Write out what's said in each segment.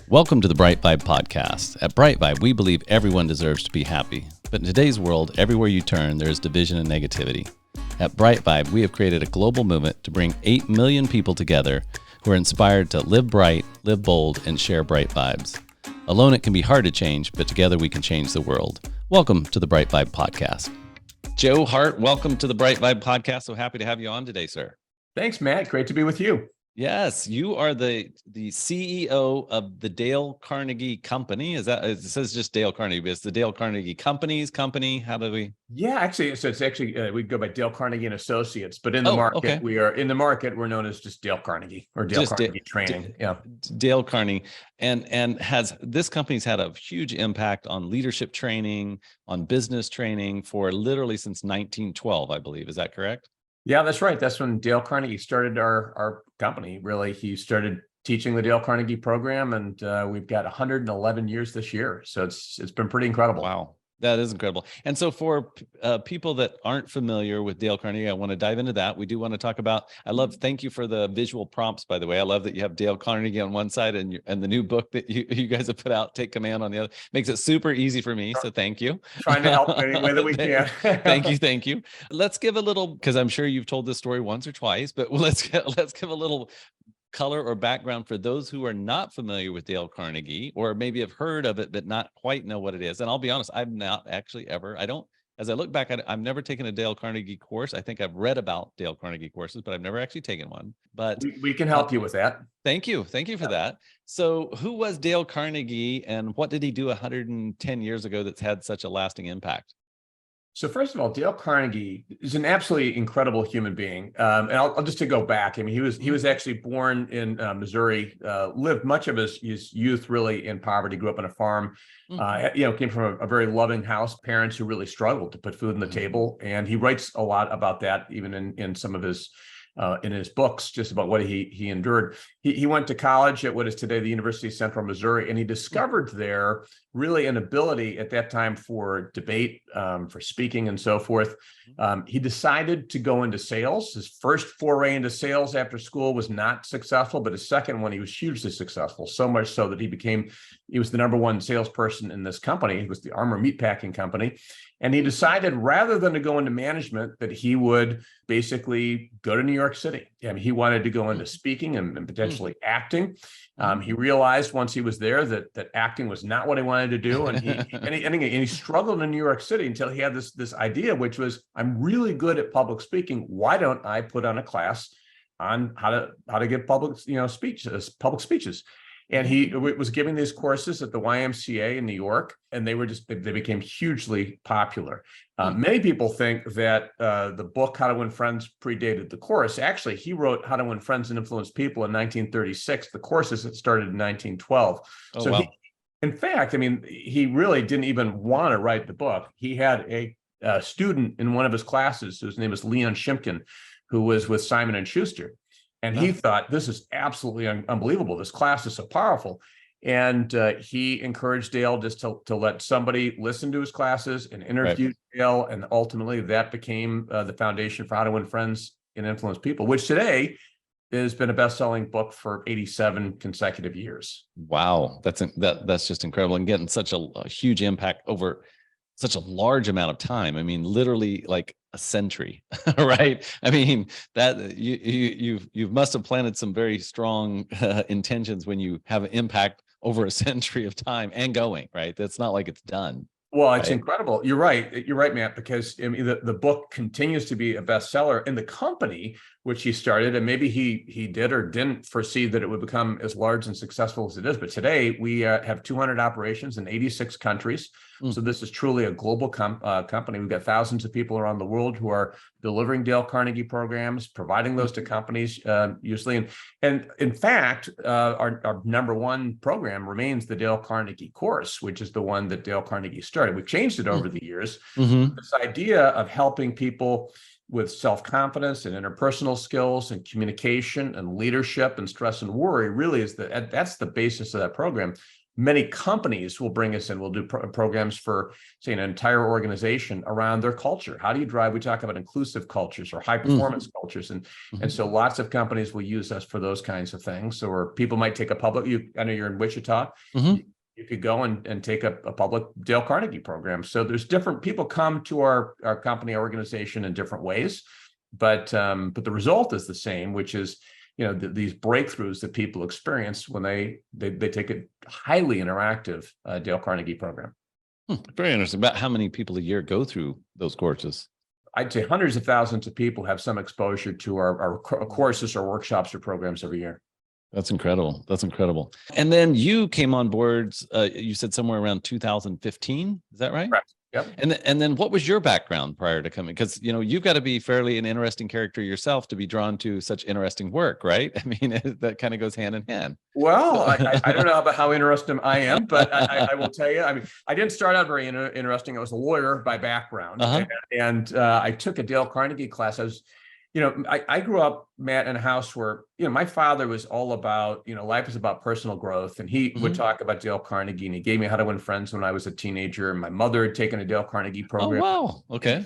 Welcome to the BriteVibe Podcast. At BriteVibe, we believe everyone deserves to be happy. But in today's world, everywhere you turn, there is division and negativity. At BriteVibe, we have created a global movement to bring 8 million people together who are inspired to live bright, live bold, and share bright vibes. Alone, it can be hard to change, but together we can change the world. Welcome to the BriteVibe Podcast. Joe Hart, welcome to the BriteVibe Podcast. So happy to have you on today, sir. Thanks, Matt. Great to be with you. Yes, you are the CEO of the Dale Carnegie Company. Is that, it says just Dale Carnegie, but it's the Dale Carnegie Company. How do we? Yeah, actually, so it's actually, we go by Dale Carnegie Associates, but in the market, we're known as just Dale Carnegie or Dale Carnegie Training. Dale Carnegie. And this company's had a huge impact on leadership training, on business training for literally since 1912, I believe. Is that correct? Yeah, that's right. That's when Dale Carnegie started our company. Really, he started teaching the Dale Carnegie program, and we've got 111 years this year. So it's been pretty incredible. Wow. That is incredible. And so for people that aren't familiar with Dale Carnegie, I want to dive into that. We do want to talk about, thank you for the visual prompts, by the way. I love that you have Dale Carnegie on one side and the new book that you guys have put out, Take Command, on the other. Makes it super easy for me. So thank you. Trying to help any way that we can. Thank you. Let's give a little, because I'm sure you've told this story once or twice, but let's give a little color or background for those who are not familiar with Dale Carnegie, or maybe have heard of it but not quite know what it is. And I'll be honest, I've not actually as I look back at it, I've never taken a Dale Carnegie course. I think I've read about Dale Carnegie courses, but I've never actually taken one. But we can help you with that. Thank you for that. So who was Dale Carnegie, and what did he do 110 years ago that's had such a lasting impact? So first of all, Dale Carnegie is an absolutely incredible human being. And I'll just to go back. I mean, he was actually born in Missouri, lived much of his youth really in poverty, grew up on a farm, came from a very loving house, parents who really struggled to put food on the table. And he writes a lot about that, even in some of his in his books, just about what he endured. He went to college at what is today the University of Central Missouri, and he discovered there really an ability at that time for debate, for speaking and so forth. He decided to go into sales. His first foray into sales after school was not successful, but his second one, he was hugely successful, so much so that he was the number one salesperson in this company. It was the Armor Meatpacking Company. And he decided, rather than to go into management, that he would basically go to New York City. I mean, he wanted to go into speaking and potentially acting. He realized once he was there that acting was not what he wanted to do, and he struggled in New York City until he had this idea, which was, I'm really good at public speaking. Why don't I put on a class on how to give public speeches? And he was giving these courses at the YMCA in New York, and they became hugely popular. Many people think that the book, How to Win Friends, predated the course. Actually, he wrote How to Win Friends and Influence People in 1936. The courses had started in 1912. In fact, I mean, he really didn't even want to write the book. He had a student in one of his classes, whose name is Leon Shimkin, who was with Simon & Schuster. And he thought, this is absolutely unbelievable. This class is so powerful. And he encouraged Dale just to let somebody listen to his classes and interview Dale. And ultimately that became the foundation for How to Win Friends and Influence People, which today has been a best-selling book for 87 consecutive years. Wow. That's just incredible. And getting such a huge impact over such a large amount of time. I mean, literally like a century, right? I mean, that you must have planted some very strong intentions when you have an impact over a century of time and going, right? That's not like it's done. Well, it's incredible. You're right, Matt, because I mean, the book continues to be a bestseller, and the company which he started, and maybe he did or didn't foresee that it would become as large and successful as it is. But today we have 200 operations in 86 countries. So this is truly a global company. We've got thousands of people around the world who are delivering Dale Carnegie programs, providing those to companies usually. And in fact, our number one program remains the Dale Carnegie course, which is the one that Dale Carnegie started. We've changed it over the years. This idea of helping people with self-confidence and interpersonal skills and communication and leadership and stress and worry really is that's the basis of that program. Many companies will bring us in. We'll do programs for, say, an entire organization around their culture. How do you drive? We talk about inclusive cultures or high performance cultures. And so lots of companies will use us for those kinds of things. Or people might take a public, I know you're in Wichita. You could go and take a public Dale Carnegie program. So there's different people come to our company, our organization in different ways, but the result is the same, which is, these breakthroughs that people experience when they take a highly interactive Dale Carnegie program. Very interesting. About how many people a year go through those courses? I'd say hundreds of thousands of people have some exposure to our courses or workshops or programs every year. That's incredible. That's incredible. And then you came on board, you said somewhere around 2015. Is that right? Correct. Yep. And then what was your background prior to coming? Because, you've got to be fairly an interesting character yourself to be drawn to such interesting work, right? I mean, that kind of goes hand in hand. Well, I don't know about how interesting I am, but I will tell you, I mean, I didn't start out very interesting. I was a lawyer by background, and I took a Dale Carnegie class. I grew up, Matt, in a house where, my father was all about, life is about personal growth. And he would talk about Dale Carnegie, and he gave me How to Win Friends when I was a teenager. And my mother had taken a Dale Carnegie program. Oh, wow. Okay.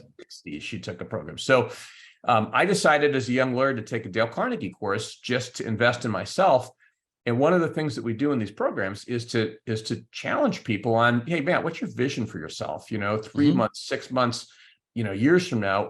She took a program. So I decided as a young lawyer to take a Dale Carnegie course just to invest in myself. And one of the things that we do in these programs is to challenge people on, hey, Matt, what's your vision for yourself? 3 months, 6 months, years from now,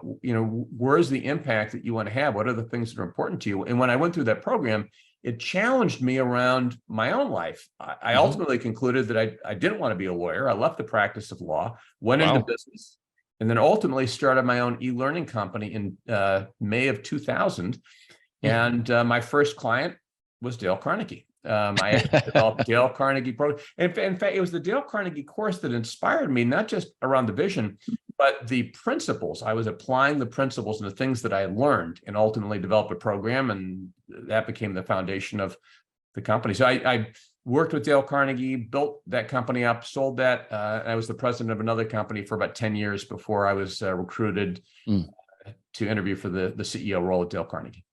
where's the impact that you want to have? What are the things that are important to you? And when I went through that program, it challenged me around my own life. I ultimately concluded that I didn't want to be a lawyer. I left the practice of law, went into business, and then ultimately started my own e-learning company in May of 2000. And my first client was Dale Carnegie. I developed Dale Carnegie program. And in fact, it was the Dale Carnegie course that inspired me, not just around the vision, but the principles. I was applying the principles and the things that I had learned, and ultimately developed a program, and that became the foundation of the company. So I worked with Dale Carnegie, built that company up, sold that. I was the president of another company for about 10 years before I was recruited to interview for the CEO role at Dale Carnegie.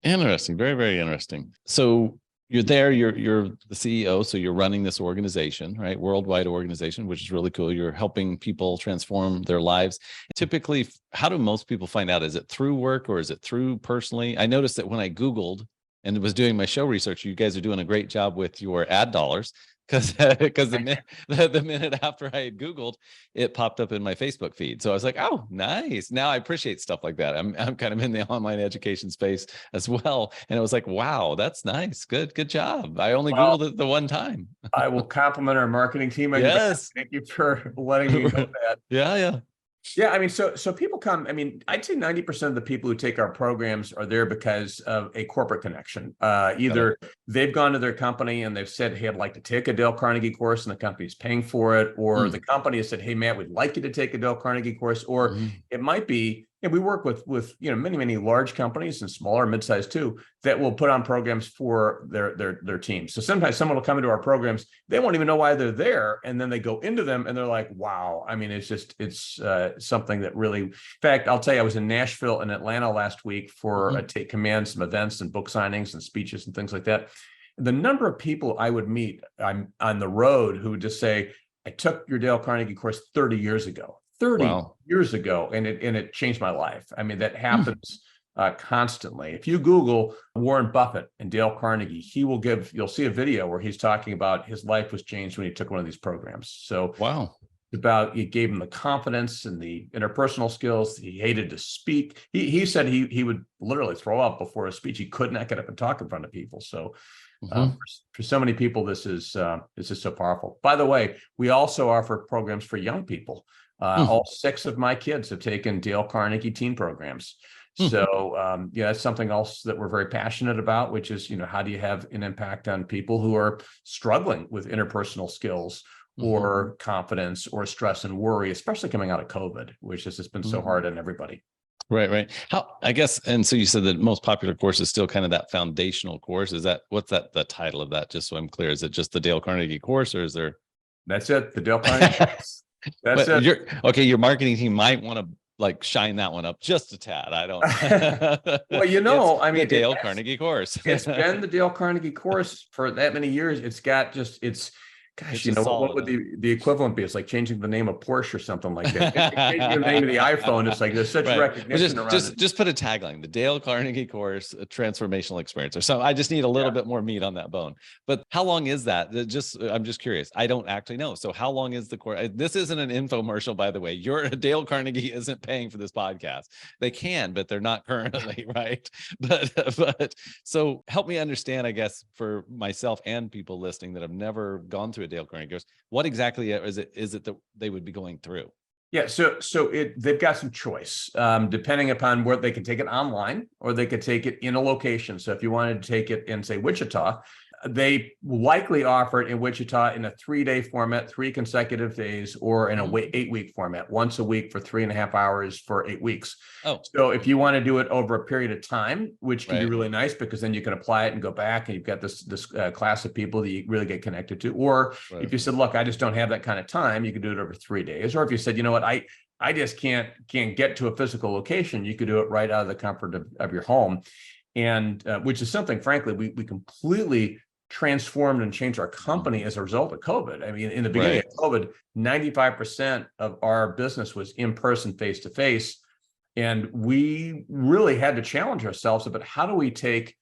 Interesting. Very, very interesting. So you're there, you're the CEO, so you're running this organization, right? Worldwide organization, which is really cool. You're helping people transform their lives. Typically, how do most people find out? Is it through work or is it through personally? I noticed that when I Googled and was doing my show research, you guys are doing a great job with your ad dollars, because the minute after I had Googled, it popped up in my Facebook feed. So I was like, oh, nice. Now I appreciate stuff like that. I'm kind of in the online education space as well. And it was like, wow, that's nice. Good job. I only Googled it the one time. I will compliment our marketing team. Yes. Thank you for letting me know that. Yeah. Yeah, I mean, so people come. I mean, I'd say 90% of the people who take our programs are there because of a corporate connection. Either they've gone to their company and they've said, hey, I'd like to take a Dale Carnegie course, and the company's paying for it, or the company has said, hey, Matt, we'd like you to take a Dale Carnegie course, or it might be, and we work with many large companies and smaller, mid-sized too, that will put on programs for their teams. So sometimes someone will come into our programs, they won't even know why they're there, and then they go into them and they're like, wow. I mean, it's something that really, in fact, I'll tell you, I was in Nashville and Atlanta last week for a Take Command, some events and book signings and speeches and things like that. The number of people I would meet on the road who would just say, I took your Dale Carnegie course 30 years ago. 30 years ago, and it changed my life. I mean, that happens constantly. If you Google Warren Buffett and Dale Carnegie, you'll see a video where he's talking about his life was changed when he took one of these programs. So it gave him the confidence and the interpersonal skills. He hated to speak. He said he would literally throw up before a speech. He could not get up and talk in front of people. So for so many people, this is so powerful. By the way, we also offer programs for young people. All 6 of my kids have taken Dale Carnegie teen programs. So that's something else that we're very passionate about, which is, how do you have an impact on people who are struggling with interpersonal skills or confidence or stress and worry, especially coming out of COVID, which has just been so hard on everybody. Right. How, I guess, and so you said the most popular course is still kind of that foundational course. What's the title of that? Just so I'm clear, is it just the Dale Carnegie course, or is there? That's it. The Dale Carnegie course. That's it. Your marketing team might want to shine that one up just a tad. I don't. Well, I mean, the Dale Carnegie course. It's been the Dale Carnegie course for that many years. It's got it's gosh, It's you just know, what solid, would huh? the equivalent be? It's like changing the name of Porsche or something like that. Changing the name of the iPhone. It's like there's such Right. Well, recognition around it. just put a tagline, the Dale Carnegie course, a transformational experience or so. I just need a little Yeah. bit more meat on that bone. But how long is that? I'm just curious. I don't actually know. So how long is the course? This isn't an infomercial, by the way. Dale Carnegie isn't paying for this podcast. They can, but they're not currently, right? But so help me understand, I guess, for myself and people listening that have never gone through a Dale Carnegie course, what exactly is it that they would be going through? Yeah, they've got some choice, depending upon where they can take it online or they could take it in a location. So if you wanted to take it in, say, Wichita, they likely offer it in Wichita in a 3-day format, 3 consecutive days, or in a 8-week format, once a week for 3.5 hours for 8 weeks. Oh, so if you want to do it over a period of time, which can be right. really nice because then you can apply it and go back and you've got this class of people that you really get connected to. Or Right. if you said, look, I just don't have that kind of time, you could do it over 3 days. Or if you said, you know what, I just can't get to a physical location, you could do it right out of the comfort of your home. And which is something, frankly, we completely transformed and changed our company as a result of COVID. I mean, in the beginning of COVID, 95% of our business was in person, face to face. And we really had to challenge ourselves about how do we take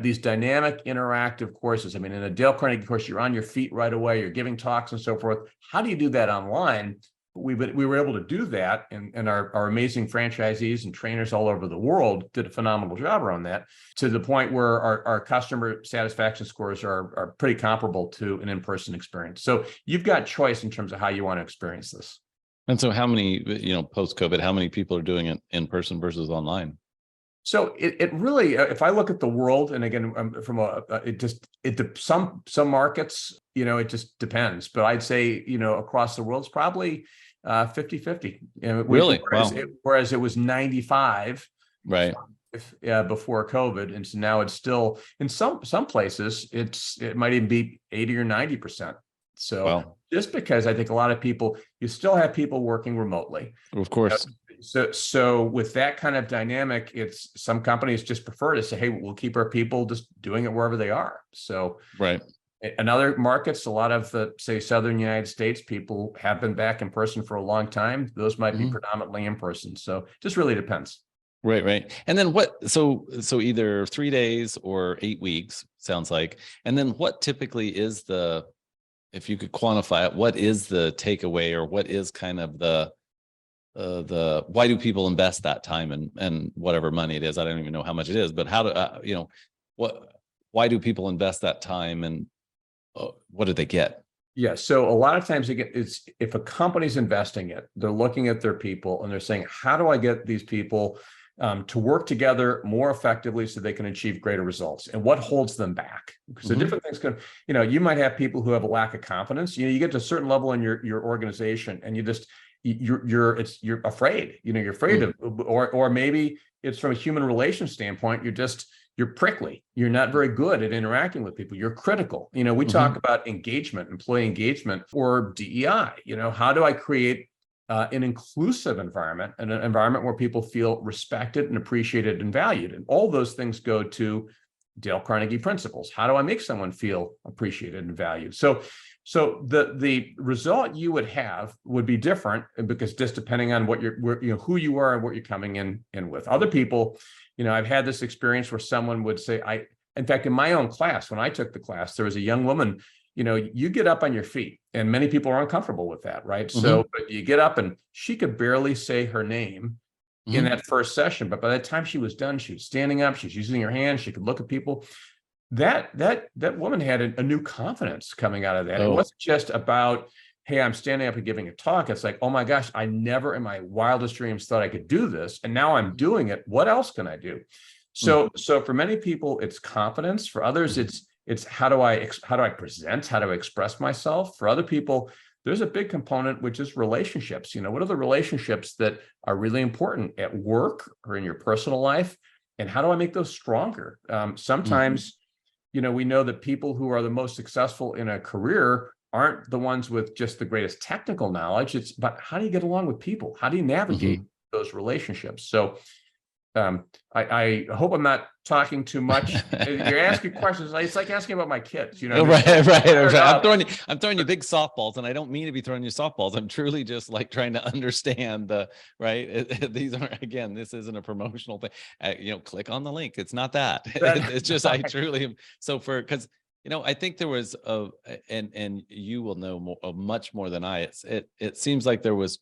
these dynamic, interactive courses. I mean, in a Dale Carnegie course, you're on your feet right away, you're giving talks and so forth. How do you do that online? We were able to do that, and our amazing franchisees and trainers all over the world did a phenomenal job around that, to the point where our customer satisfaction scores are pretty comparable to an in-person experience. So you've got choice in terms of how you want to experience this. And so how many, post-COVID, how many people are doing it in person versus online? So it really, if I look at the world, and again, some markets, it just depends. But I'd say, across the world, it's probably 50-50. Really? Whereas it was 95 right before COVID, and so now it's still in some places it might even be 80 or 90%. So just because I think a lot of people, you still have people working remotely, of course. So with that kind of dynamic, it's some companies just prefer to say, hey, we'll keep our people just doing it wherever they are. So right. In other markets, a lot of the, say, Southern United States, people have been back in person for a long time. Those might be predominantly in person. So just really depends. Right. And then so either 3 days or 8 weeks, sounds like. And then what typically is if you could quantify it, what is the takeaway, or what is kind of the why do people invest that time and whatever money it is? I don't even know how much it is, but how do why do people invest that time, and what do they get? Yeah. So a lot of times it's if a company's investing it, they're looking at their people and they're saying, how do I get these people to work together more effectively so they can achieve greater results, and what holds them back? Because the different things can, you might have people who have a lack of confidence. You get to a certain level in your organization and you're afraid, you're afraid of, or maybe it's from a human relations standpoint, you're prickly. You're not very good at interacting with people. You're critical. We talk about engagement, employee engagement, or DEI. How do I create an inclusive environment, and an environment where people feel respected and appreciated and valued? And all those things go to Dale Carnegie principles. How do I make someone feel appreciated and valued? So the result you would have would be different, because just depending on who you are and what you're coming in with. Other people, I've had this experience where someone would say, in fact, in my own class, when I took the class, there was a young woman, you get up on your feet, and many people are uncomfortable with that, right? So but you get up, and she could barely say her name in that first session. But by the time she was done, she was standing up, she's using her hands, she could look at people. That woman had a new confidence coming out of that. It wasn't just about, hey, I'm standing up and giving a talk. It's like, oh my gosh, I never in my wildest dreams thought I could do this, and now I'm doing it. What else can I do? So for many people, it's confidence. For others, it's how do I present? How do I express myself? For other people, there's a big component, which is relationships. What are the relationships that are really important at work or in your personal life? And how do I make those stronger? Sometimes, we know that people who are the most successful in a career aren't the ones with just the greatest technical knowledge. It's about how do you get along with people? How do you navigate those relationships? So I hope I'm not talking too much. You're asking questions. It's like asking about my kids, Right. I'm throwing you big softballs, and I don't mean to be throwing you softballs. I'm truly just like trying to understand these aren't, again, this isn't a promotional thing. Click on the link. It's not that. It's just, I truly am. So because I think there was and you will know much more than I. It seems like there was,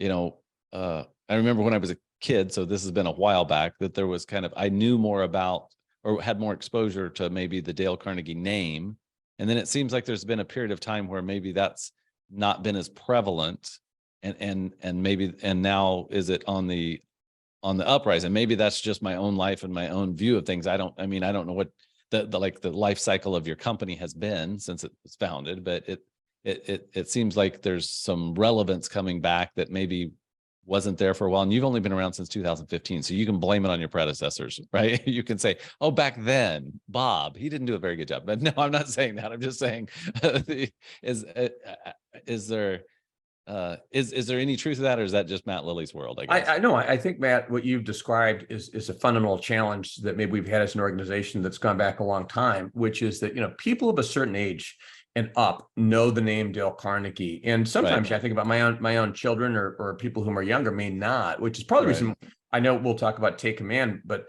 I remember when I was a kid, so this has been a while back, that there was I knew more about or had more exposure to maybe the Dale Carnegie name. And then it seems like there's been a period of time where maybe that's not been as prevalent and now is it on the uprise? And maybe that's just my own life and my own view of things. I don't know what the life cycle of your company has been since it was founded, but it seems like there's some relevance coming back that maybe wasn't there for a while. And you've only been around since 2015. So you can blame it on your predecessors, right? You can say, oh, back then, Bob, he didn't do a very good job. But no, I'm not saying that. I'm just saying, is there any truth to that, or is that just Matt Lilly's world? I guess. I know. I think, Matt, what you've described is a fundamental challenge that maybe we've had as an organization that's gone back a long time, which is that, people of a certain age and up know the name Dale Carnegie. And sometimes I think about my own children or people whom are younger may not, which is probably the reason. I know we'll talk about Take Command, but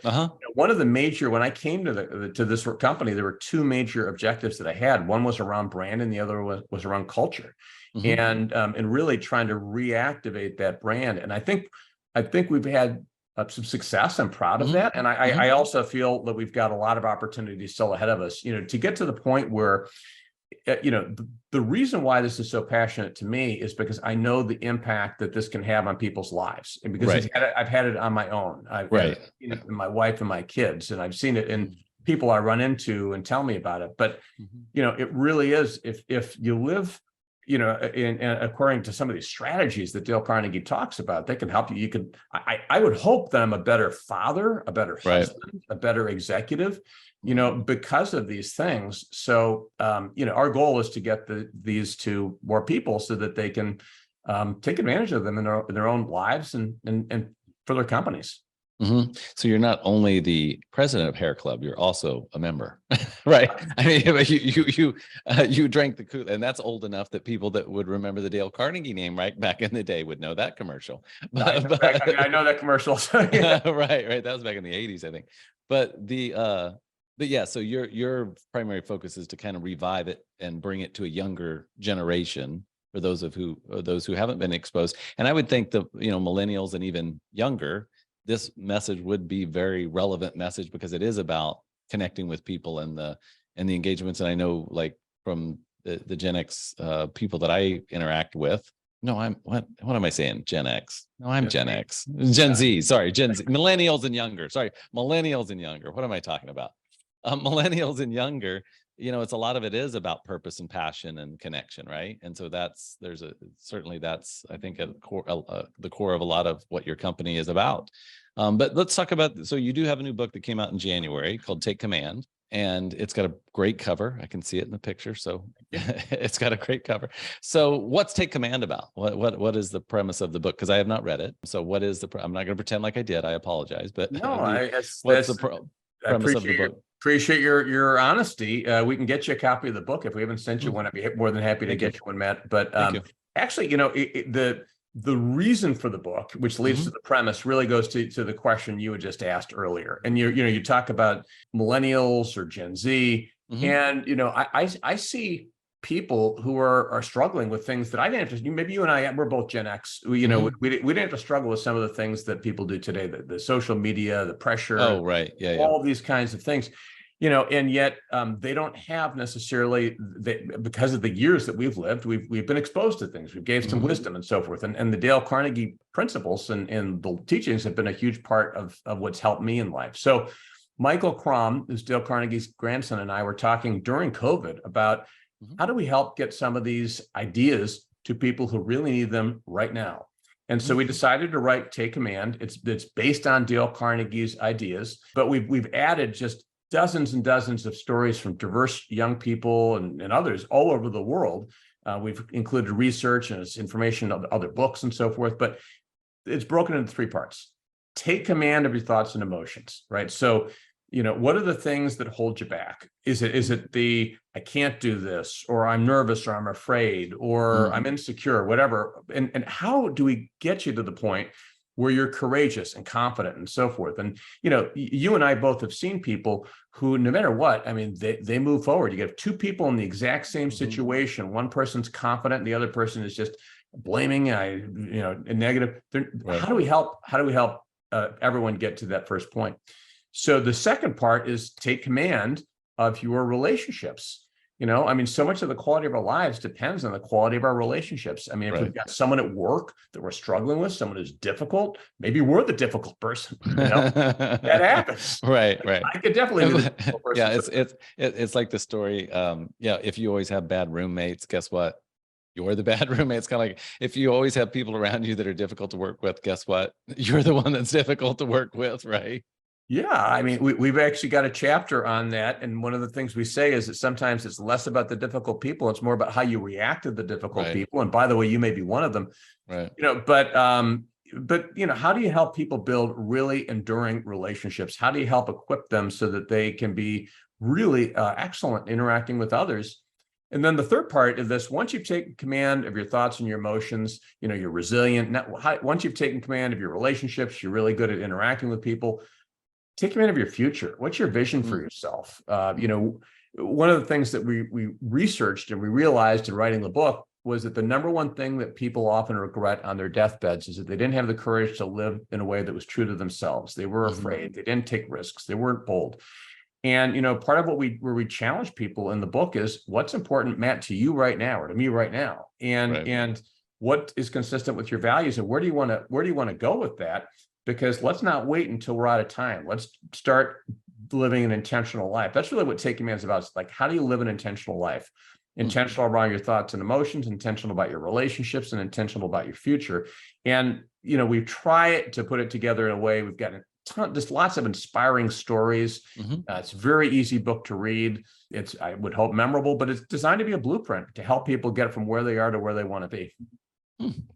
one of the major, when I came to this company, there were two major objectives that I had. One was around brand and the other was around culture. And really trying to reactivate that brand. And I think we've had some success. I'm proud of that. And I also feel that we've got a lot of opportunity still ahead of us, to get to the point where, the reason why this is so passionate to me is because I know the impact that this can have on people's lives. And because I've had it on my own. I've had it in my wife and my kids, and I've seen it in people I run into and tell me about it. But, it really is, if you live, in according to some of these strategies that Dale Carnegie talks about, they can help you. I would hope that I'm a better father, a better husband, a better executive, because of these things. So, our goal is to get these to more people so that they can take advantage of them in their own lives and for their companies. So you're not only the president of Hair Club, you're also a member, right? I mean, you drank the Kool-Aid, and that's old enough that people that would remember the Dale Carnegie name right back in the day would know that commercial. I know that commercial. So, yeah. Right. That was back in the 80s, I think. But yeah, so your primary focus is to kind of revive it and bring it to a younger generation for those who haven't been exposed. And I would think that, millennials and even younger, this message would be very relevant message because it is about connecting with people and the engagements. And I know, like, from the Gen X people that I interact with. No, what am I saying? Gen X. No, I'm Gen X. Gen Z. Sorry, Gen Z. Millennials and younger. Sorry, millennials and younger. What am I talking about? Millennials and younger, it's a lot of it is about purpose and passion and connection, right? And so that's I think at the core of a lot of what your company is about. But let's talk about, so you do have a new book that came out in January called Take Command, and it's got a great cover. I can see it in the picture. So it's got a great cover. So what's Take Command about? What is the premise of the book? Because I have not read it. So what is I'm not going to pretend like I did. I apologize. But what's the premise of the book? Appreciate your honesty. We can get you a copy of the book. If we haven't sent you one, I'd be more than happy to get you one, Matt. But actually, the reason for the book, which leads to the premise, really goes to the question you had just asked earlier. And you talk about millennials or Gen Z, and I see people who are struggling with things that I didn't have to. Maybe you and I, we're both Gen X. We didn't have to struggle with some of the things that people do today. The social media, the pressure. Oh, right, yeah. All these kinds of things. And yet they don't have necessarily, because of the years that we've lived, we've been exposed to things. We've gained some wisdom and so forth. And the Dale Carnegie principles and the teachings have been a huge part of what's helped me in life. So Michael Crom, who's Dale Carnegie's grandson, and I were talking during COVID about how do we help get some of these ideas to people who really need them right now. And so we decided to write Take Command. It's based on Dale Carnegie's ideas, but we've added just dozens and dozens of stories from diverse young people and others all over the world. We've included research and information of other books and so forth, but it's broken into three parts. take command of your thoughts and emotions, right? So, what are the things that hold you back? Is it the, I can't do this, or I'm nervous, or I'm afraid, or I'm insecure, whatever. And how do we get you to the point where you're courageous and confident and so forth? And, you and I both have seen people who, no matter what, I mean, they move forward. You have two people in the exact same situation. One person's confident, and the other person is just blaming, and negative. Right. How do we help everyone get to that first point? So the second part is take command of your relationships. So much of the quality of our lives depends on the quality of our relationships. I mean, if we've got someone at work that we're struggling with, someone who's difficult, maybe we're the difficult person. That happens. Right. I could definitely be the difficult person. Yeah, it's like the story. If you always have bad roommates, guess what? You're the bad roommate. It's kind of like if you always have people around you that are difficult to work with, guess what? You're the one that's difficult to work with, right? Yeah, I mean, we've actually got a chapter on that. And one of the things we say is that sometimes it's less about the difficult people. It's more about how you react to the difficult people. And by the way, you may be one of them. Right. But how do you help people build really enduring relationships? How do you help equip them so that they can be really excellent interacting with others? And then the third part of this, once you've taken command of your thoughts and your emotions, you're resilient. Once you've taken command of your relationships, you're really good at interacting with people. Take command of your future. What's your vision for yourself? One of the things that we researched and we realized in writing the book was that the number one thing that people often regret on their deathbeds is that they didn't have the courage to live in a way that was true to themselves. They were afraid. They didn't take risks. They weren't bold. And, part of where we challenge people in the book is what's important, Matt, to you right now or to me right now. And what is consistent with your values, and where do you want to go with that? Because let's not wait until we're out of time. Let's start living an intentional life. That's really what Take Command is about. It's like, how do you live an intentional life? Intentional around your thoughts and emotions, intentional about your relationships, and intentional about your future. And, we try to put it together in a way. We've got just lots of inspiring stories. It's a very easy book to read. It's, I would hope, memorable, but it's designed to be a blueprint to help people get from where they are to where they want to be.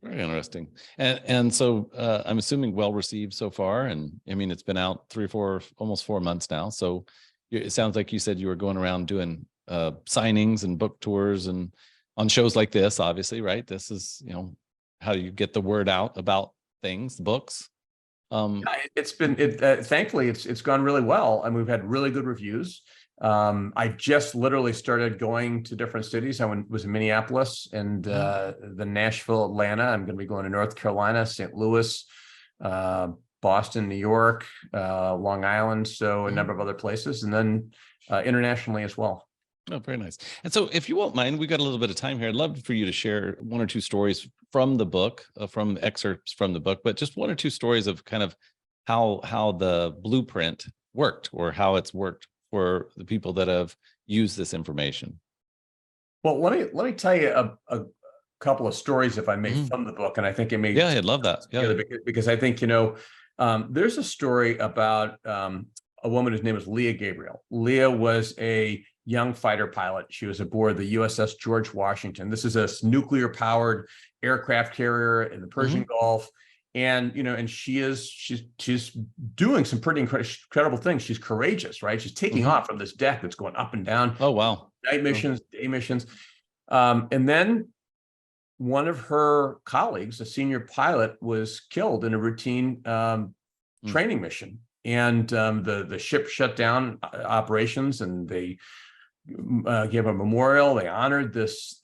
Very interesting. And so I'm assuming well received so far. And I mean, it's been out almost 4 months now. So it sounds like you said you were going around doing signings and book tours and on shows like this, obviously, right? This is, how do you get the word out about things, books? Thankfully, it's gone really well. And we've had really good reviews. I just literally started going to different cities. I was in Minneapolis and the Nashville, Atlanta. I'm going to be going to North Carolina, St. Louis, Boston, New York, Long Island. So a number of other places, and then internationally as well. Oh, very nice. And so if you won't mind, we've got a little bit of time here. I'd love for you to share one or two stories from the book, from excerpts from the book, but just one or two stories of kind of how the blueprint worked or how it's worked for the people that have used this information. Well, let me tell you a couple of stories, if I may, from the book. And I think it may. Yeah, I'd love that. Yeah. Because I think, there's a story about a woman whose name is Leah Gabriel. Leah was a young fighter pilot. She was aboard the USS George Washington. This is a nuclear powered aircraft carrier in the Persian Gulf. And, and she's doing some pretty incredible things. She's courageous, right? She's taking off from this deck that's going up and down. Oh, wow. Night missions, day missions. And then one of her colleagues, a senior pilot, was killed in a routine training mission. And the ship shut down operations, and they gave a memorial. They honored this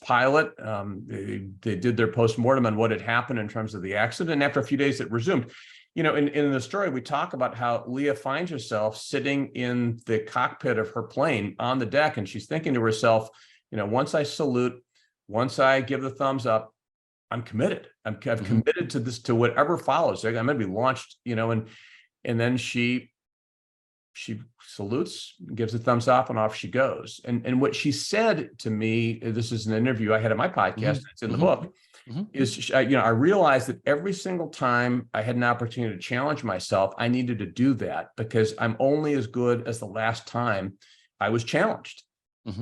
pilot. They did their postmortem on what had happened in terms of the accident. And after a few days, it resumed. In the story, we talk about how Leah finds herself sitting in the cockpit of her plane on the deck, and she's thinking to herself, once I salute, once I give the thumbs up, I'm committed. I've committed to this, to whatever follows. I'm going to be launched, and then she salutes, gives a thumbs up, and off she goes. And what she said to me, this is an interview I had on my podcast, it's in the book, is, I realized that every single time I had an opportunity to challenge myself, I needed to do that because I'm only as good as the last time I was challenged.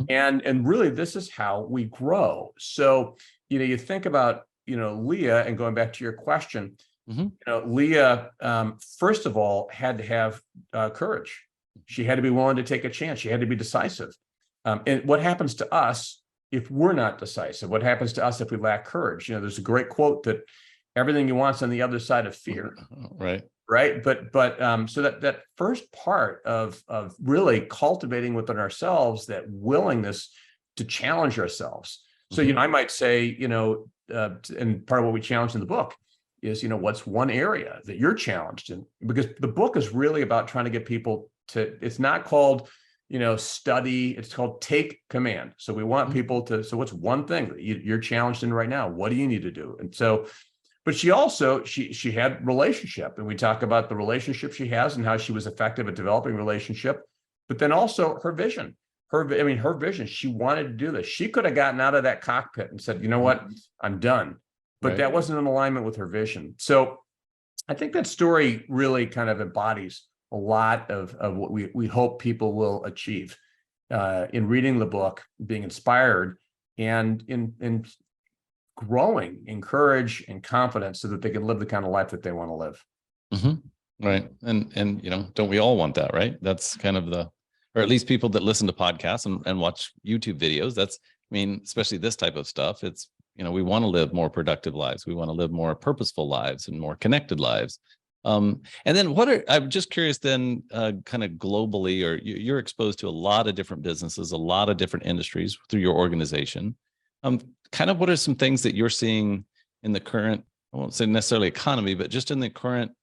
And really, this is how we grow. So, you think about, Leah, and going back to your question, Leah, first of all, had to have courage. She had to be willing to take a chance. She had to be decisive. And what happens to us if we're not decisive? What happens to us if we lack courage? There's a great quote that everything you want's on the other side of fear. Right. But so that first part of really cultivating within ourselves that willingness to challenge ourselves. So, I might say, and part of what we challenge in the book is, what's one area that you're challenged in? Because the book is really about trying to get people to, it's not called, study, it's called take command. So we want people to, so what's one thing that you're challenged in right now? What do you need to do? And so, but she also, she had relationship, and we talk about the relationship she has and how she was effective at developing relationship, but then also her vision. Her vision, she wanted to do this. She could have gotten out of that cockpit and said, you know what, I'm done. But that wasn't in alignment with her vision. So I think that story really kind of embodies a lot of what we hope people will achieve in reading the book, being inspired, and in growing in courage and confidence so that they can live the kind of life that they want to live. Right. And don't we all want that, right? That's kind of or at least people that listen to podcasts and watch YouTube videos. Especially this type of stuff. It's, we want to live more productive lives. We want to live more purposeful lives and more connected lives. And then I'm just curious then, kind of globally, or you're exposed to a lot of different businesses, a lot of different industries through your organization. Kind of what are some things that you're seeing in the current, I won't say necessarily economy, but just in the current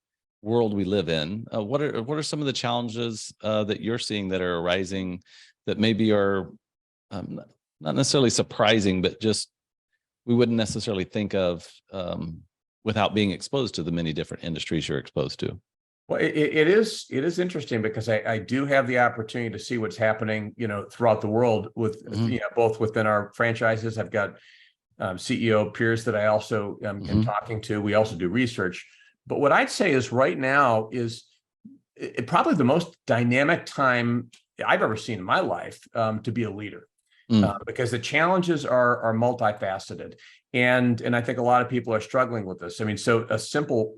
world we live in? What are some of the challenges that you're seeing that are arising that maybe are not necessarily surprising, but just we wouldn't necessarily think of without being exposed to the many different industries you're exposed to? Well, it is interesting because I do have the opportunity to see what's happening, throughout the world with, both within our franchises. I've got CEO peers that I also am talking to. We also do research. But what I'd say is right now is probably the most dynamic time I've ever seen in my life to be a leader, because the challenges are multifaceted. And I think a lot of people are struggling with this. So a simple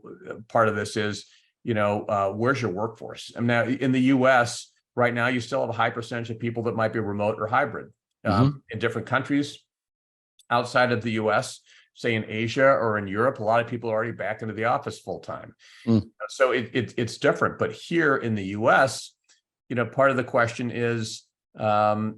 part of this is, where's your workforce? Now in the US right now, you still have a high percentage of people that might be remote or hybrid. In different countries outside of the US, say in Asia or in Europe, a lot of people are already back into the office full time. So it's different. But here in the US, part of the question is, how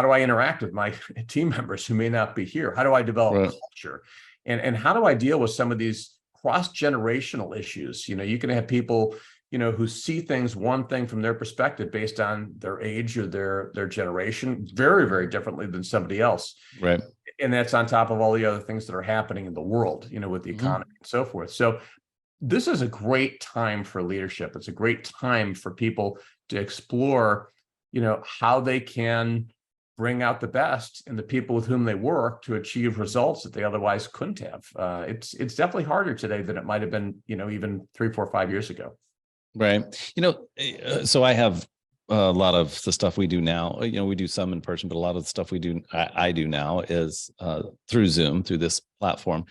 do I interact with my team members who may not be here? How do I develop culture? And how do I deal with some of these cross-generational issues? You can have people, who see one thing from their perspective based on their age or their generation very, very differently than somebody else. Right. And that's on top of all the other things that are happening in the world, with the economy and so forth. So this is a great time for leadership. It's a great time for people to explore, how they can bring out the best in the people with whom they work to achieve results that they otherwise couldn't have. It's definitely harder today than it might have been, even 3, 4, 5 years ago. Right. So I have a lot of the stuff we do now, we do some in person, but a lot of the stuff I do now is through Zoom, through this platform.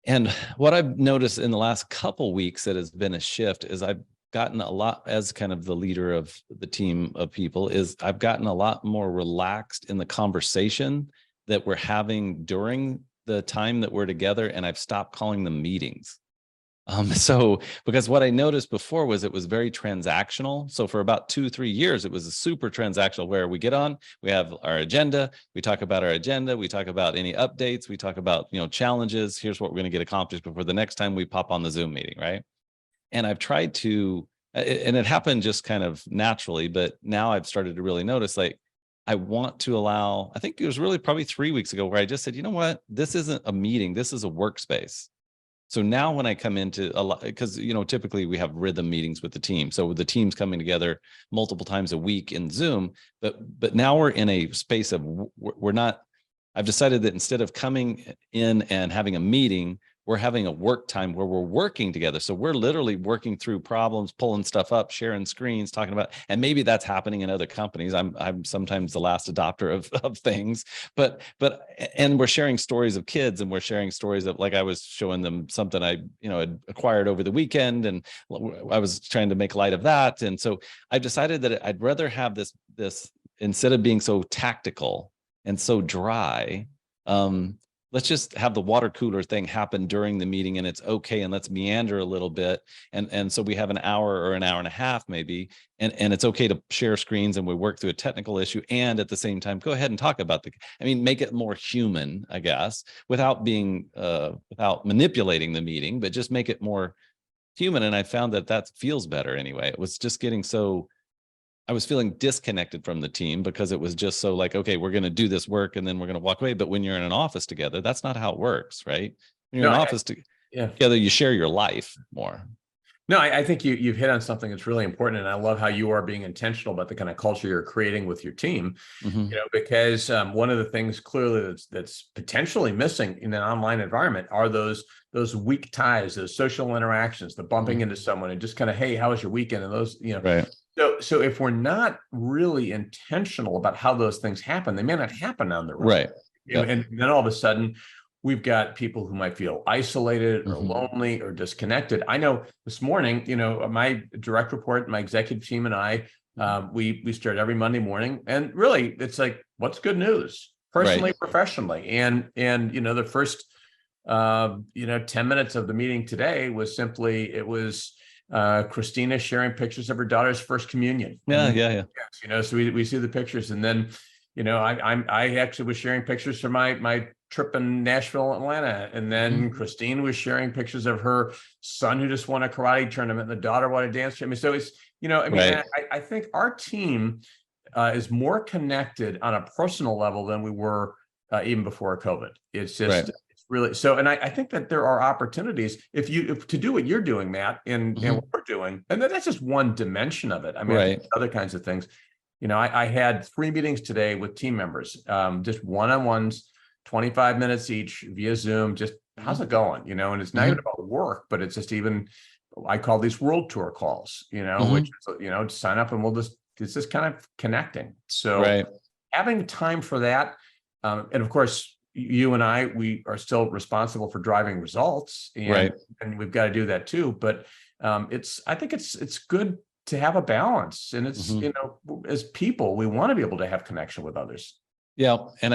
And what I've noticed in the last couple weeks that has been a shift is I've gotten a lot, as kind of the leader of the team of people, is I've gotten a lot more relaxed in the conversation that we're having during the time that we're together. And I've stopped calling them meetings. So because what I noticed before was it was very transactional. So for about 2-3 years, it was a super transactional where we get on, we have our agenda, we talk about our agenda, we talk about any updates, we talk about, challenges. Here's what we're going to get accomplished before the next time we pop on the Zoom meeting, right? And I've tried to, and it happened just kind of naturally, but now I've started to really notice, I want to allow, I think it was really probably 3 weeks ago where I just said, you know what, this isn't a meeting, this is a workspace. So now when I come into a lot, because, typically we have rhythm meetings with the team. So with the teams coming together multiple times a week in Zoom, but now we're in a space of, I've decided that instead of coming in and having a meeting, we're having a work time where we're working together. So we're literally working through problems, pulling stuff up, sharing screens, talking about, and maybe that's happening in other companies. I'm sometimes the last adopter of things, and we're sharing stories of kids, and we're sharing stories of, like, I was showing them something I, had acquired over the weekend, and I was trying to make light of that. And so I've decided that I'd rather have this instead of being so tactical and so dry, let's just have the water cooler thing happen during the meeting, and it's okay. And let's meander a little bit. And so we have an hour or an hour and a half maybe, and it's okay to share screens, and we work through a technical issue. And at the same time, go ahead and talk about make it more human, I guess, without manipulating the meeting, but just make it more human. And I found that feels better anyway. It was just getting I was feeling disconnected from the team because it was just so like, okay, we're going to do this work and then we're going to walk away. But when you're in an office together, that's not how it works, right? When you're in an office together, you share your life more. No, I think you've hit on something that's really important. And I love how you are being intentional about the kind of culture you're creating with your team, because one of the things clearly that's potentially missing in an online environment are those weak ties, those social interactions, the bumping into someone and just kind of, hey, how was your weekend? And those, right. So if we're not really intentional about how those things happen, they may not happen on their own. Right. And then all of a sudden, we've got people who might feel isolated or lonely or disconnected. I know this morning, my direct report, my executive team and I, we start every Monday morning, and really it's like, what's good news, personally, professionally. And the first 10 minutes of the meeting today was simply, it was Christina sharing pictures of her daughter's first communion. Yeah. So we see the pictures, and then I actually was sharing pictures from my trip in Nashville, Atlanta, and then Christine was sharing pictures of her son who just won a karate tournament, and the daughter won a dance. So it's I think our team is more connected on a personal level than we were even before COVID. It's just really so, and I think that there are opportunities if to do what you're doing, Matt, and what we're doing, and that's just one dimension of it. I think other kinds of things. I had 3 meetings today with team members, just one-on-ones, 25 minutes each via Zoom. Just how's it going? And it's not even about work, but it's just I call these world tour calls. Which is, sign up and it's just kind of connecting. So having time for that, and of course, you and we are still responsible for driving results, and we've got to do that too. But I think it's good to have a balance, and it's as people, we want to be able to have connection with others. Yeah, and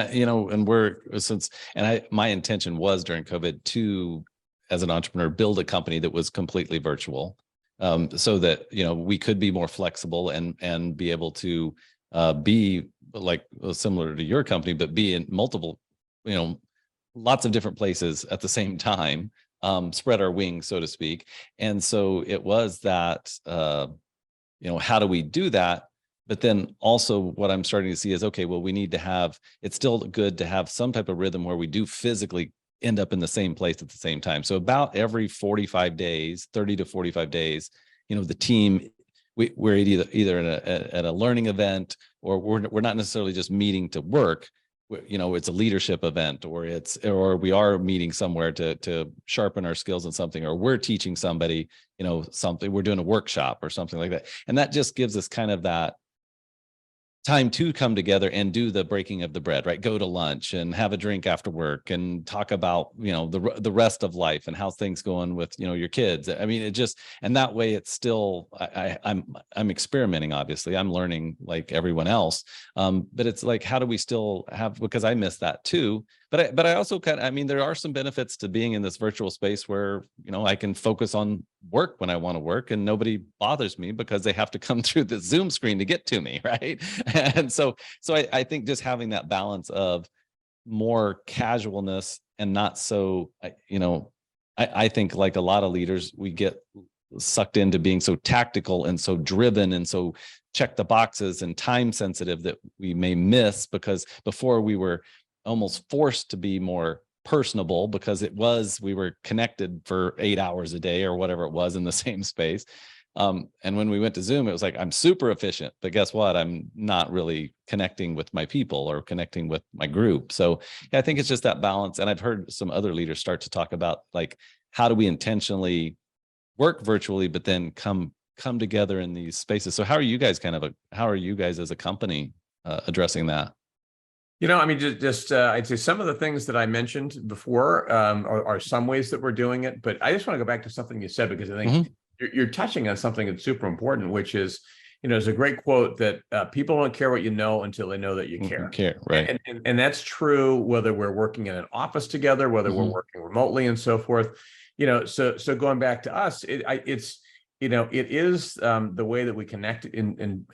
my intention was during COVID to, as an entrepreneur, build a company that was completely virtual, so that we could be more flexible and be able to be like similar to your company, but be in multiple, lots of different places at the same time, spread our wings, so to speak. And so it was that, how do we do that? But then also what I'm starting to see is, okay, well, it's still good to have some type of rhythm where we do physically end up in the same place at the same time. So about every 45 days, 30 to 45 days, the team, we're either at a learning event, or we're not necessarily just meeting to work. It's a leadership event, or we are meeting somewhere to sharpen our skills in something, or we're teaching somebody, something, we're doing a workshop or something like that. And that just gives us kind of that time to come together and do the breaking of the bread, right? Go to lunch and have a drink after work and talk about, the rest of life and how things going with, your kids. I mean, and that way it's still, I'm experimenting, obviously. I'm learning like everyone else. But it's like, how do we still have, because I miss that too. But I also there are some benefits to being in this virtual space where, I can focus on work when I want to work, and nobody bothers me because they have to come through the Zoom screen to get to me, right? And so I think just having that balance of more casualness and not so, I think like a lot of leaders, we get sucked into being so tactical and so driven and so check the boxes and time sensitive that we may miss, because before we were almost forced to be more personable because we were connected for 8 hours a day or whatever it was in the same space. And when we went to Zoom, it was like, I'm super efficient, but guess what? I'm not really connecting with my people or connecting with my group. So yeah, I think it's just that balance. And I've heard some other leaders start to talk about like, how do we intentionally work virtually, but then come together in these spaces? So how are you guys how are you guys as a company addressing that? I mean, I'd say some of the things that I mentioned before are some ways that we're doing it. But I just want to go back to something you said, because I think you're touching on something that's super important, which is, there's a great quote that people don't care what you know until they know that you care. Right. And that's true whether we're working in an office together, whether we're working remotely and so forth. So going back to us, it is the way that we connect and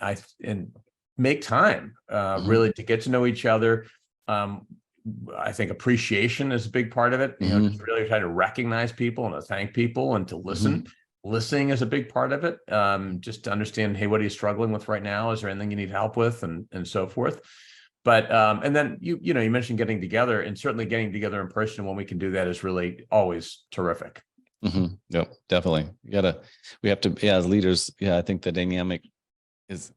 make time really to get to know each other. I think appreciation is a big part of it. Just really trying to recognize people and to thank people and to listen. Listening is a big part of it. Just to understand, hey, what are you struggling with right now? Is there anything you need help with, and so forth. But and then you mentioned getting together, and certainly getting together in person when we can do that is really always terrific. Yep, definitely. We have to, as leaders. Yeah, I think the dynamic is,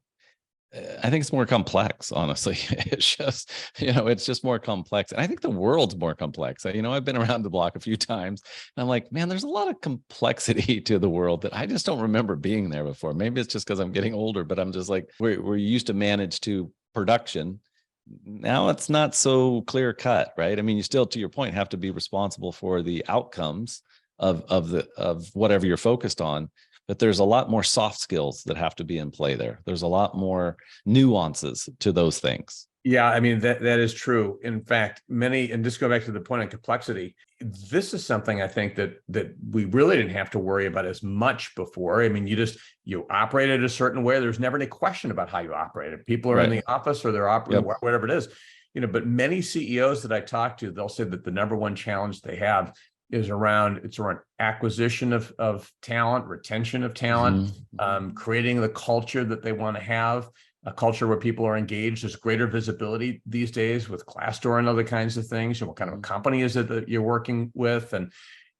I think it's more complex, honestly. It's just, it's just more complex. And I think the world's more complex. I've been around the block a few times, and I'm like, man, there's a lot of complexity to the world that I just don't remember being there before. Maybe it's just because I'm getting older, but I'm just like, we're used to manage to production. Now it's not so clear cut, right? I mean, you still, to your point, have to be responsible for the outcomes of whatever you're focused on. But there's a lot more soft skills that have to be in play there. There's a lot more nuances to those things. Yeah, I mean, that is true. In fact, and just go back to the point of complexity, this is something I think that we really didn't have to worry about as much before. I mean, you operated a certain way. There's never any question about how you operated. People are in the office or they're operating, whatever it is. But many CEOs that I talk to, they'll say that the number one challenge they have is around acquisition of talent, retention of talent, creating the culture that they want to have, a culture where people are engaged. There's greater visibility these days with Glassdoor and other kinds of things. And what kind of a company is it that you're working with?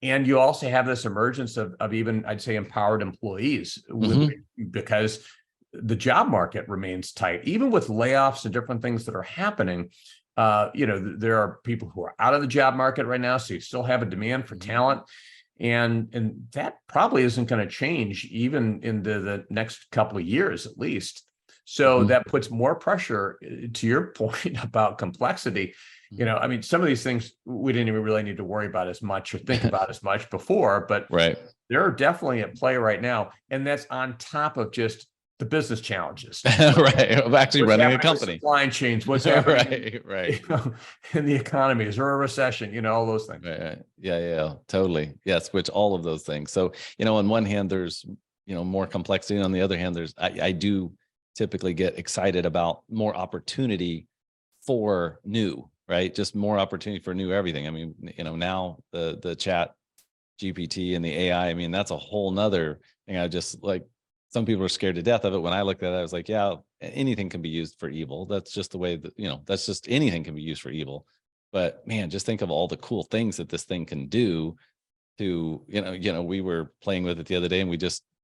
And you also have this emergence of even, I'd say, empowered employees, because the job market remains tight, even with layoffs and different things that are happening. There are people who are out of the job market right now, so you still have a demand for talent, and that probably isn't going to change even into the next couple of years, at least. So that puts more pressure, to your point about complexity. I mean, some of these things we didn't even really need to worry about as much or think about as much before, but they're definitely at play right now, and that's on top of just the business challenges, right? Of actually running a company, supply chains, what's happening, in the economy. Is there a recession? All those things. Right. Yeah, totally. Yes, which all of those things. So, on one hand, there's more complexity, and on the other hand, I do typically get excited about more opportunity for new, right? Just more opportunity for new everything. I mean, now the chat GPT and the AI. I mean, that's a whole nother thing. I just like. Some people are scared to death of it. When I looked at it, I was like, yeah, anything can be used for evil. That's just the way that, that's just anything can be used for evil. But man, just think of all the cool things that this thing can do to, we were playing with it the other day, and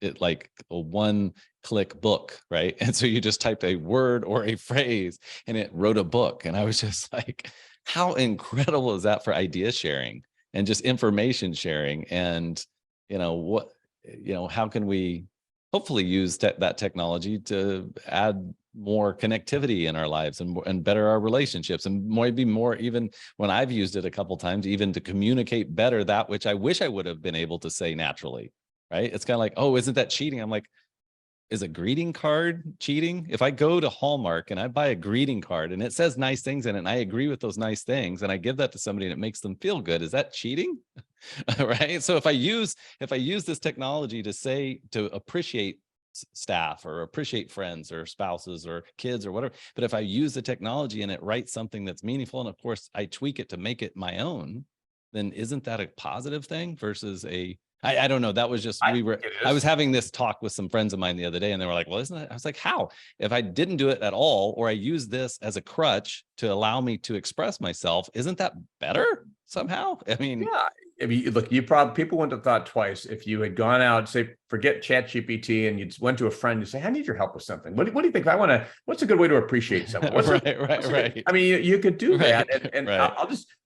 it like a one-click book, right? And so you just typed a word or a phrase and it wrote a book. And I was just like, how incredible is that for idea sharing and just information sharing? And, how can we hopefully use that technology to add more connectivity in our lives and better our relationships, and maybe more, even when I've used it a couple of times, even to communicate better that which I wish I would have been able to say naturally, right? It's kind of like, oh, isn't that cheating? I'm like, is a greeting card cheating? If I go to Hallmark and I buy a greeting card and it says nice things in it, and I agree with those nice things, and I give that to somebody and it makes them feel good, is that cheating? Right? So if I use this technology to appreciate staff or appreciate friends or spouses or kids or whatever, but if I use the technology and it writes something that's meaningful, and of course I tweak it to make it my own, then isn't that a positive thing versus I don't know. That was just, I was having this talk with some friends of mine the other day, and they were like, well, isn't it? I was like, how? If I didn't do it at all, or I use this as a crutch to allow me to express myself, isn't that better somehow? I mean, if you look, you probably people wouldn't have thought twice if you had gone out, say, forget ChatGPT, and you went to a friend and say, I need your help with something. What do you think? What's a good way to appreciate someone? Right. I mean, you could do that. And right.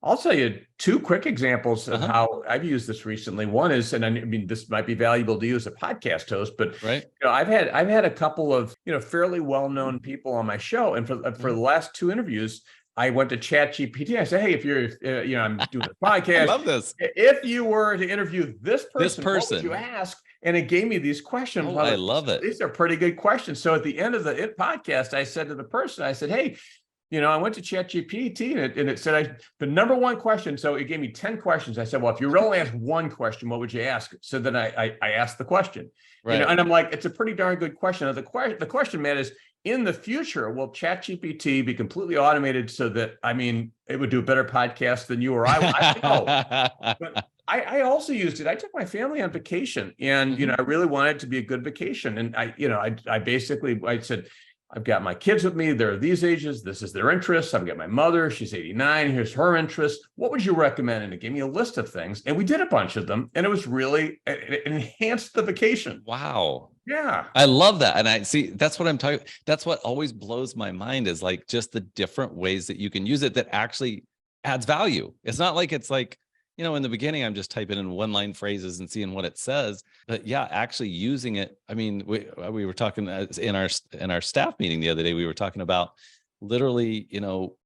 I'll tell you two quick examples of how I've used this recently. One is, and I mean, this might be valuable to you as a podcast host, but I've had a couple of, fairly well-known people on my show. And for the last two interviews, I went to ChatGPT. I said, hey, if you're, I'm doing a podcast. I love this. If you were to interview this person, what would you ask? And it gave me these questions. Oh, I love it. These are pretty good questions. So at the end of the podcast, I said to the person, I said, hey, I went to ChatGPT and it said the number one question. So it gave me 10 questions. I said, well, if you were only ask one question, what would you ask? So then I asked the question, and I'm like, it's a pretty darn good question. The question, Matt, is, in the future, will ChatGPT be completely automated so that, it would do a better podcast than you or I? I know. But I also used it. I took my family on vacation, and I really wanted it to be a good vacation. And I said, I've got my kids with me. They're these ages. This is their interests. I've got my mother. She's 89. Here's her interests. What would you recommend? And it gave me a list of things, and we did a bunch of them, and it enhanced the vacation. Wow. Yeah. I love that. And I see, that's what I'm talking. That's what always blows my mind, is like just the different ways that you can use it that actually adds value. It's not like it's like, in the beginning, I'm just typing in one-line phrases and seeing what it says. But yeah, actually using it. I mean, we were talking in our staff meeting the other day, we were talking about literally,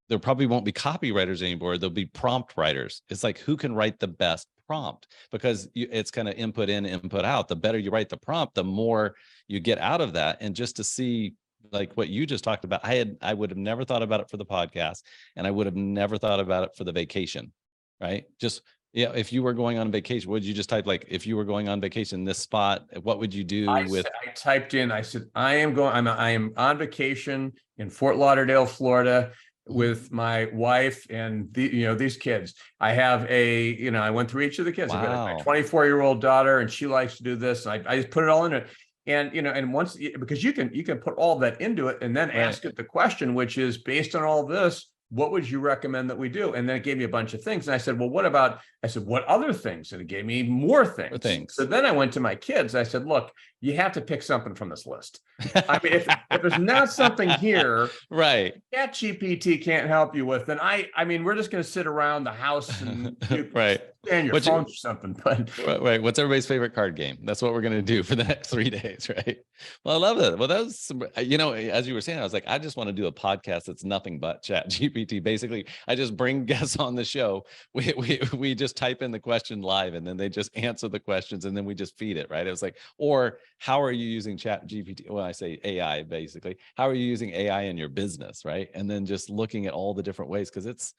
there probably won't be copywriters anymore. There'll be prompt writers. It's like, who can write the best prompt? Because it's kind of input in, input out. The better you write the prompt, the more you get out of that. And just to see, like what you just talked about, I would have never thought about it for the podcast, and I would have never thought about it for the vacation, right? Just, if you were going on vacation, would you just type, like, if you were going on vacation this spot, what would you do? I typed in, I said, I am on vacation in Fort Lauderdale, Florida, with my wife and these kids. I have I went through each of the kids. Wow. I've got my 24-year-old daughter, and she likes to do this. And I just put it all in it. And, and once, because you can put all that into it and then ask it the question, which is, based on all this, what would you recommend that we do? And then it gave me a bunch of things. And I said, well, what other things? And it gave me more things. So then I went to my kids. I said, look, you have to pick something from this list. If there's not something here, right, that GPT can't help you with, then we're just going to sit around the house and stand your phone or something. But right. What's everybody's favorite card game? That's what we're going to do for the next 3 days, right? Well, I love that. Well, that was as you were saying, I was like, I just want to do a podcast that's nothing but Chat GPT. Basically, I just bring guests on the show. We just type in the question live, and then they just answer the questions, and then we just feed it, right? It was like, or how are you using Chat GPT? Well, I say AI, basically. How are you using AI in your business, right? And then just looking at all the different ways, because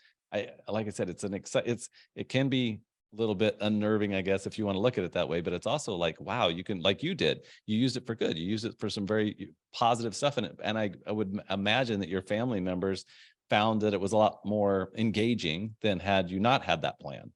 like I said, it can be a little bit unnerving, I guess, if you want to look at it that way. But it's also like, wow, you can, like you did, you used it for good. You used it for some very positive stuff in it. And I would imagine that your family members found that it was a lot more engaging than had you not had that plan.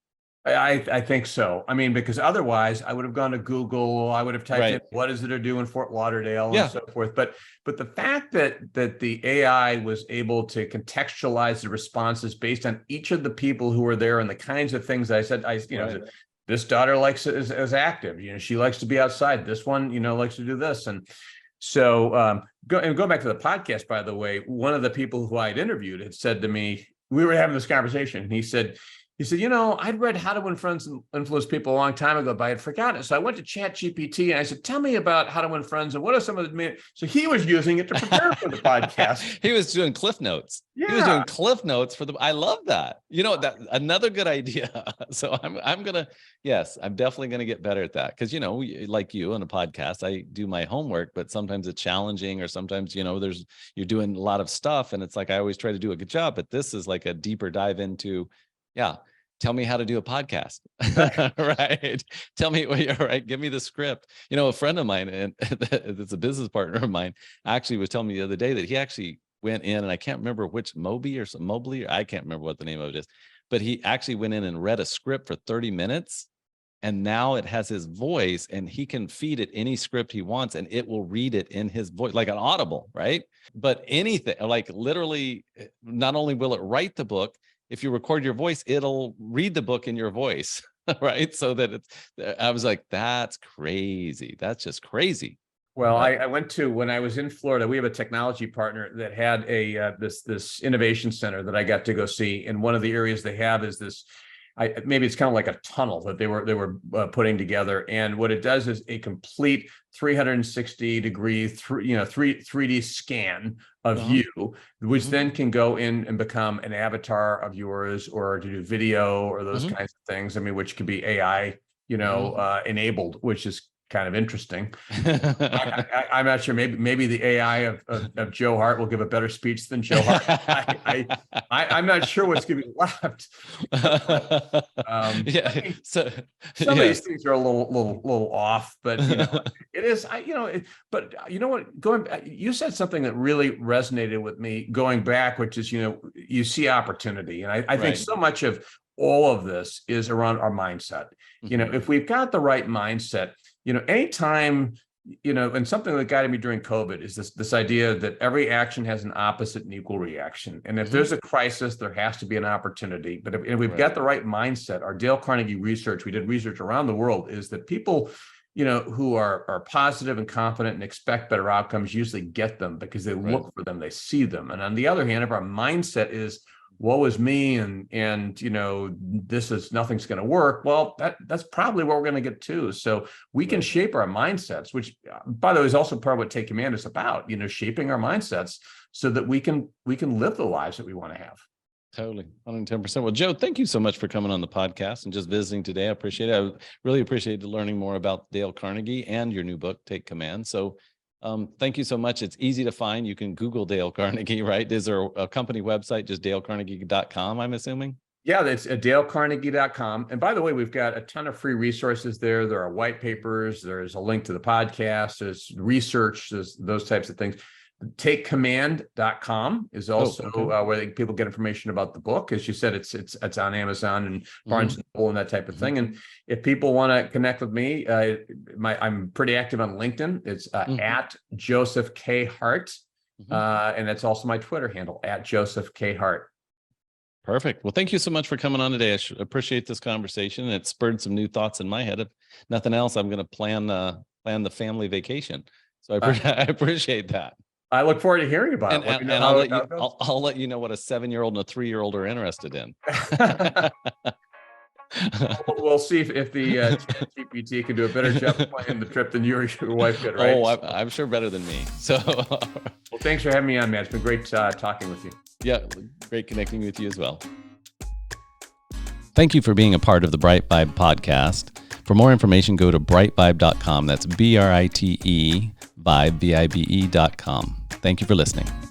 I think so. Because otherwise I would have gone to Google. I would have typed in, what is it to do in Fort Lauderdale and so forth. But the fact that the AI was able to contextualize the responses based on each of the people who were there and the kinds of things I said, this daughter is active. She likes to be outside. This one, likes to do this. And so going back to the podcast, by the way, one of the people who I'd interviewed had said to me, we were having this conversation, and he said, I'd read How to Win Friends and Influence People a long time ago, but I had forgotten it. So I went to ChatGPT and I said, tell me about How to Win Friends and what are some of the... So he was using it to prepare for the podcast. He was doing Cliff Notes. Yeah. He was doing Cliff Notes for I love that. That another good idea. So I'm definitely going to get better at that. Because, like you on a podcast, I do my homework, but sometimes it's challenging, or sometimes, you're doing a lot of stuff, and it's like, I always try to do a good job, but this is like a deeper dive into, tell me how to do a podcast, right? Tell me, right? Give me the script. A friend of mine, and it's a business partner of mine, actually was telling me the other day that he actually went in, and I can't remember which Mobley, I can't remember what the name of it is, but he actually went in and read a script for 30 minutes. And now it has his voice, and he can feed it any script he wants, and it will read it in his voice, like an Audible, right? But anything, like literally, not only will it write the book, if you record your voice, it'll read the book in your voice. right? So that I was like, that's crazy. That's just crazy. Well, I went to, when I was in Florida, we have a technology partner that had this innovation center that I got to go see. And one of the areas they have is this, maybe it's kind of like a tunnel that they were putting together. And what it does is a complete 360-degree, 3D scan of you, which then can go in and become an avatar of yours, or to do video or those kinds of things. I mean, which could be AI, enabled, which is kind of interesting. I'm not sure. Maybe the AI of Joe Hart will give a better speech than Joe Hart. I'm not sure what's going to be left. So some of these things are a little off, but it is. But you know what? You said something that really resonated with me going back, which is you see opportunity, and I think so much of all of this is around our mindset. If we've got the right mindset. Anytime, and something that guided me during COVID is this idea that every action has an opposite and equal reaction. And if there's a crisis, there has to be an opportunity. But if we've got the right mindset, our Dale Carnegie research, we did research around the world, is that people, who are positive and confident and expect better outcomes usually get them because they look for them, they see them. And on the other hand, if our mindset is, woe is me, and nothing's going to work, well, that's probably what we're going to get to. So we can shape our mindsets, which, by the way, is also part of what Take Command is about. Shaping our mindsets so that we can live the lives that we want to have. Totally, 110%. Well, Joe, thank you so much for coming on the podcast and just visiting today. I appreciate it. I really appreciated learning more about Dale Carnegie and your new book, Take Command. So thank you so much. It's easy to find. You can Google Dale Carnegie, right? Is there a company website, just dalecarnegie.com, I'm assuming? Yeah, that's at dalecarnegie.com. And by the way, we've got a ton of free resources there. There are white papers. There's a link to the podcast. There's research. There's those types of things. Takecommand.com is also where people get information about the book. As you said, it's on Amazon and Barnes and Noble and that type of thing. And if people want to connect with me, I'm pretty active on LinkedIn. It's at Joseph K. Hart. And that's also my Twitter handle, at Joseph K. Hart. Perfect. Well, thank you so much for coming on today. I appreciate this conversation. It spurred some new thoughts in my head. If nothing else, I'm going to plan the family vacation. So I appreciate that. I look forward to hearing about it. I'll let you know what a 7-year-old and a 3-year-old are interested in. We'll see if the GPT can do a better job of planning the trip than your wife could, right? Oh, I'm sure better than me. So, well, thanks for having me on, man. It's been great talking with you. Yeah, great connecting with you as well. Thank you for being a part of the BriteVibe podcast. For more information, go to britevibe.com. That's BRITE Vibe, VIBE.com. Thank you for listening.